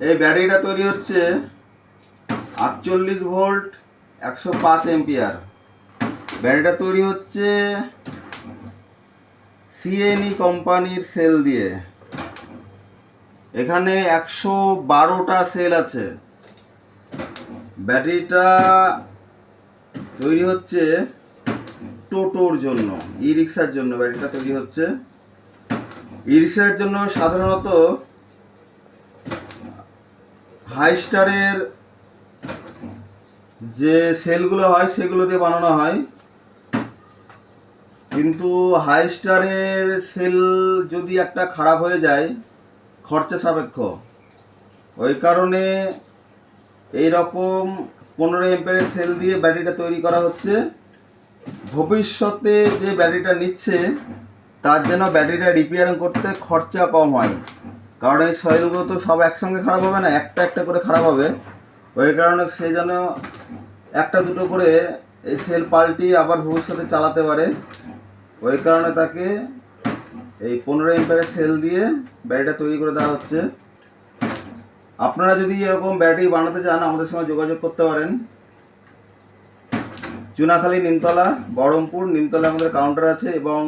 এই ব্যাটারিটা তৈরি হচ্ছে 48 ভোল্ট 105 এম্পিয়ার। ব্যাটারিটা তৈরি হচ্ছে সিএনই কোম্পানির সেল দিয়ে। এখানে 112টা সেল আছে। ব্যাটারিটা তৈরি হচ্ছে টোটোর জন্য, ই রিক্সার জন্য ব্যাটারিটা তৈরি হচ্ছে। ই রিক্সার জন্য সাধারণত হাইস্টারের যে সেলগুলো হয় সেগুলো দিয়ে বানানো হয়, কিন্তু হাইস্টারের সেল যদি একটা খারাপ হয়ে যায় খরচা সাপেক্ষ, ওই কারণে এই রকম 15 এম্পিয়ারের সেল দিয়ে ব্যাটারিটা তৈরি করা হচ্ছে। ভবিষ্যতে যে ব্যাটারিটা নিচ্ছে তার জন্য ব্যাটারিটা রিপেয়ারিং করতে খরচা কম হয়, কারণ এই সেলগুলো তো সব একসঙ্গে খারাপ হবে না, একটা একটা করে খারাপ হবে। ওই কারণে সে যেন একটা দুটো করে এই সেল পাল্টিয়ে আবার ভবিষ্যতে চালাতে পারে, ওই কারণে তাকে এই 15 এম্পিয়ারের সেল দিয়ে ব্যাটারিটা তৈরি করে দেওয়া হচ্ছে। আপনারা যদি এরকম ব্যাটারি বানাতে চান আমাদের সঙ্গে যোগাযোগ করতে পারেন। চুনাখালী, নিমতলা, বহরমপুর নিমতলা আমাদের কাউন্টার আছে এবং